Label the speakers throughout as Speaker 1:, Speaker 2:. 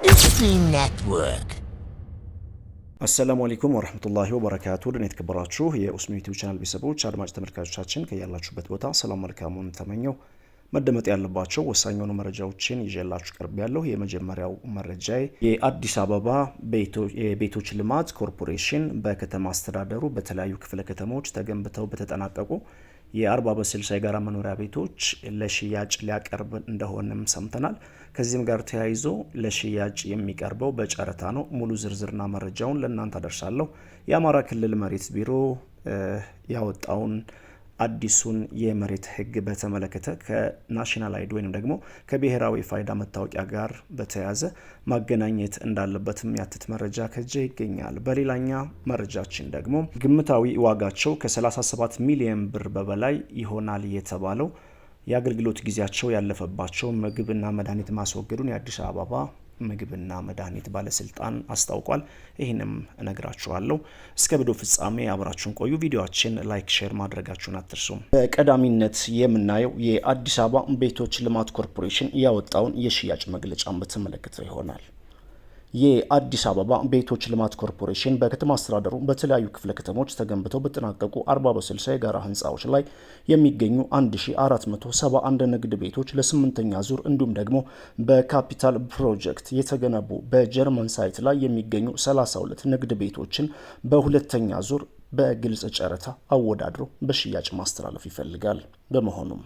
Speaker 1: History Network.
Speaker 2: አሰላሙ አለይኩም ወራህመቱላሂ ወበረካቱ። ደህና የተከበራችሁ የኡስሚ ዩቲዩብ ቻናል ቤተሰቦች አድማጭ ተመልካቾቻችን ከያላችሁበት ቦታ ሰላም መልካሙን ተመኘው። መደመጥ ያለባቸው ወሳኝ የሆኑ መረጃዎችን ይዤላችሁ ቀርቤያለሁ። የመጀመሪያው መረጃዬ የአዲስ አበባ የቤቶች ልማት ኮርፖሬሽን በከተማ አስተዳደሩ በተለያዩ ክፍለ ከተሞች ተገንብተው በተጠናቀቁ የ40 በ60 የጋራ መኖሪያ ቤቶች ለሽያጭ ሊያቀርብ እንደሆነም ሰምተናል። ከዚህም ጋር ተያይዞ ለሽያጭ የሚቀርበው በጨረታ ነው። ሙሉ ዝርዝርና መረጃውን ለእናንተ አደርሳለሁ። የአማራ ክልል መሬት ቢሮ ያወጣውን አዲሱን የመሬት ሕግ በተመለከተ ከናሽናል አይዲ ወይም ደግሞ ከብሔራዊ ፋይዳ መታወቂያ ጋር በተያያዘ ማገናኘት እንዳለበትም ያትት መረጃ ከጄ ይገኛል። በሌላኛ መረጃችን ደግሞ ግምታዊ ዋጋቸው ከ37 ሚሊዮን ብር በላይ ይሆናል የተባለው የአገልግሎት ጊዜያቸው ያለፈባቸው ምግብና መድኃኒት ማስወገዱን የአዲስ አበባ ምግብና መድኃኒት ባለስልጣን አስታውቋል። ይህንም እነግራችኋለሁ። እስከ ቪዲዮ ፍጻሜ አብራችሁን ቆዩ። ቪዲዮአችን ላይክ፣ ሼር ማድረጋችሁን አትርሱ። በቀዳሚነት የምናየው የአዲስ አበባ ቤቶች ልማት ኮርፖሬሽን ያወጣውን የሽያጭ መግለጫን በተመለከተ ይሆናል። የአዲስ አበባ ቤቶች ልማት ኮርፖሬሽን በከተማ አስተዳደሩ በተለያዩ ክፍለ ከተሞች ተገንብተው በተጠናቀቁ 40 በ60 የጋራ ህንፃዎች ላይ የሚገኙ 1471 ንግድ ቤቶች ለስምንተኛ ዙር እንዲሁም ደግሞ በካፒታል ፕሮጀክት የተገነቡ በጀርመን ሳይት ላይ የሚገኙ 32 ንግድ ቤቶችን በሁለተኛ ዙር በግልጽ ጨረታ አወዳድሮ በሽያጭ ማስተላለፍ ይፈልጋል። በመሆኑም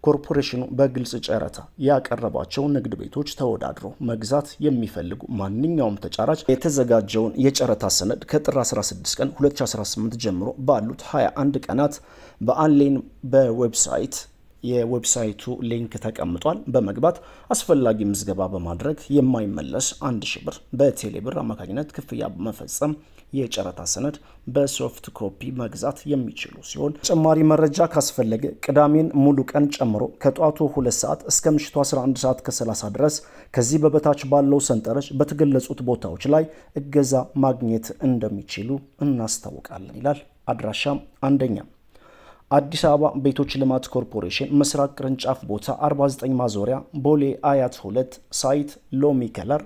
Speaker 2: ኮርፖሬሽኑ በግልጽ ጨረታ ያቀረባቸው ንግድ ቤቶች ተወዳድሮ መግዛት የሚፈልጉ ማንኛውም ተጫራች የተዘጋጀውን የጨረታ ሰነድ ከጥር 16 ቀን 2018 ጀምሮ ባሉት 21 ቀናት በአንላይን በዌብሳይት የዌብሳይቱ ሊንክ ተቀምጧል በመግባት አስፈላጊ ምዝገባ በማድረግ የማይመለስ 1000 ብር በቴሌ ብር አማካኝነት ክፍያ በመፈጸም የጨረታ ሰነድ በሶፍት ኮፒ መግዛት የሚችሉ ሲሆን ተጨማሪ መረጃ ካስፈለገ ቅዳሜን ሙሉ ቀን ጨምሮ ከጧቱ 2 ሰዓት እስከ ምሽቱ 11 ሰዓት ከ30 ድረስ ከዚህ በበታች ባለው ሰንጠረዥ በተገለጹት ቦታዎች ላይ እገዛ ማግኘት እንደሚችሉ እናስታውቃለን ይላል። አድራሻም አንደኛ አዲስ አበባ ቤቶች ልማት ኮርፖሬሽን ምስራቅ ቅርንጫፍ ቦታ 49 ማዞሪያ ቦሌ አያት 2 ሳይት ሎሚ ከለር።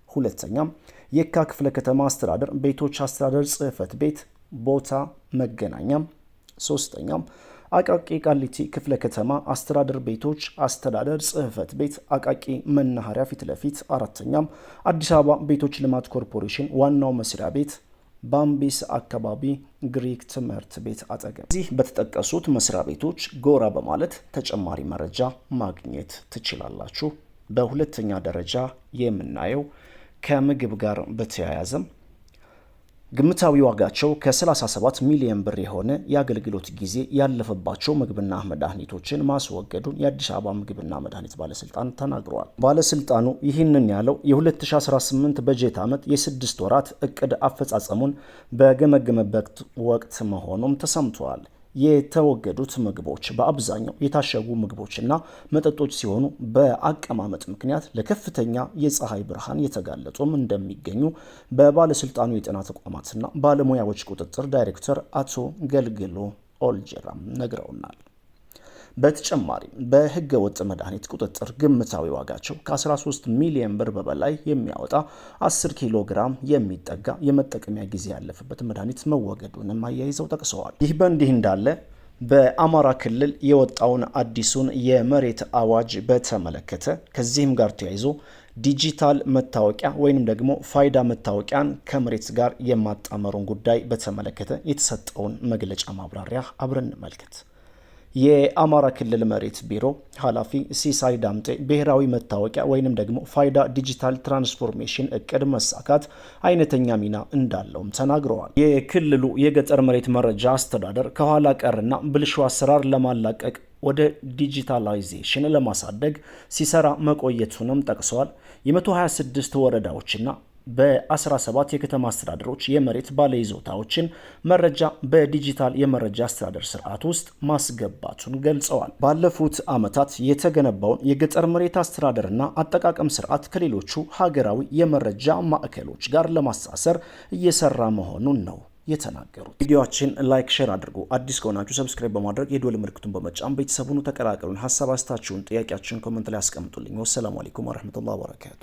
Speaker 2: ሁለተኛም የካ ክፍለ ከተማ አስተዳደር ቤቶች አስተዳደር ጽህፈት ቤት ቦታ መገናኛም። ሶስተኛም አቃቂ ቃሊቲ ክፍለ ከተማ አስተዳደር ቤቶች አስተዳደር ጽህፈት ቤት አቃቂ መናኸሪያ ፊት ለፊት። አራተኛም አዲስ አበባ ቤቶች ልማት ኮርፖሬሽን ዋናው መስሪያ ቤት ባምቢስ አካባቢ ግሪክ ትምህርት ቤት አጠገብ። እዚህ በተጠቀሱት መስሪያ ቤቶች ጎራ በማለት ተጨማሪ መረጃ ማግኘት ትችላላችሁ። በሁለተኛ ደረጃ የምናየው ከምግብ ጋር በተያያዘ ግምታዊ ዋጋቸው ከ37 ሚሊዮን ብር የሆነ የአገልግሎት ጊዜ ያለፈባቸው ምግብና መድኃኒቶችን ማስወገዱን የአዲስ አበባ ምግብና መድኃኒት ባለስልጣን ተናግረዋል። ባለስልጣኑ ይህንን ያለው የ2018 በጀት ዓመት የ6 ወራት እቅድ አፈጻጸሙን በገመገመበት ወቅት መሆኑም ተሰምቷል። የተወገዱት ምግቦች በአብዛኛው የታሸጉ ምግቦችና መጠጦች ሲሆኑ በአቀማመጥ ምክንያት ለከፍተኛ የፀሐይ ብርሃን የተጋለጡም እንደሚገኙ በባለስልጣኑ የጤና ተቋማትና ባለሙያዎች ቁጥጥር ዳይሬክተር አቶ ገልግሎ ኦልጀራም ነግረውናል። በተጨማሪም በህገ ወጥ መድኃኒት ቁጥጥር ግምታዊ ዋጋቸው ከ13 ሚሊዮን ብር በላይ የሚያወጣ 10 ኪሎ ግራም የሚጠጋ የመጠቀሚያ ጊዜ ያለፈበት መድኃኒት መወገዱንም አያይዘው ጠቅሰዋል። ይህ በእንዲህ እንዳለ በአማራ ክልል የወጣውን አዲሱን የመሬት አዋጅ በተመለከተ ከዚህም ጋር ተያይዞ ዲጂታል መታወቂያ ወይንም ደግሞ ፋይዳ መታወቂያን ከመሬት ጋር የማጣመሩን ጉዳይ በተመለከተ የተሰጠውን መግለጫ ማብራሪያ አብረን እንመልከት። የአማራ ክልል መሬት ቢሮ ኃላፊ ሲሳይ ዳምጤ ብሔራዊ መታወቂያ ወይንም ደግሞ ፋይዳ ዲጂታል ትራንስፎርሜሽን እቅድ መሳካት አይነተኛ ሚና እንዳለውም ተናግረዋል። የክልሉ የገጠር መሬት መረጃ አስተዳደር ከኋላ ቀርና ብልሹ አሰራር ለማላቀቅ ወደ ዲጂታላይዜሽን ለማሳደግ ሲሰራ መቆየቱንም ጠቅሰዋል። የ126 ወረዳዎችና በ17 የከተማ አስተዳደሮች የመሬት ባለይዞታዎችን መረጃ በዲጂታል የመረጃ አስተዳደር ስርዓት ውስጥ ማስገባቱን ገልጸዋል። ባለፉት ዓመታት የተገነባውን የገጠር መሬት አስተዳደርና አጠቃቀም ስርዓት ከሌሎቹ ሀገራዊ የመረጃ ማዕከሎች ጋር ለማሳሰር እየሰራ መሆኑን ነው የተናገሩት። ቪዲዮአችን ላይክ ሼር አድርጉ። አዲስ ከሆናችሁ ሰብስክራይብ በማድረግ የደወል ምልክቱን በመጫን ቤተሰቡን ተቀላቀሉን። ሐሳብ አስተያየታችሁን፣ ጥያቄያችሁን ኮሜንት ላይ አስቀምጡልኝ። ወሰላሙ አለይኩም ወራህመቱላሂ ወበረካቱ።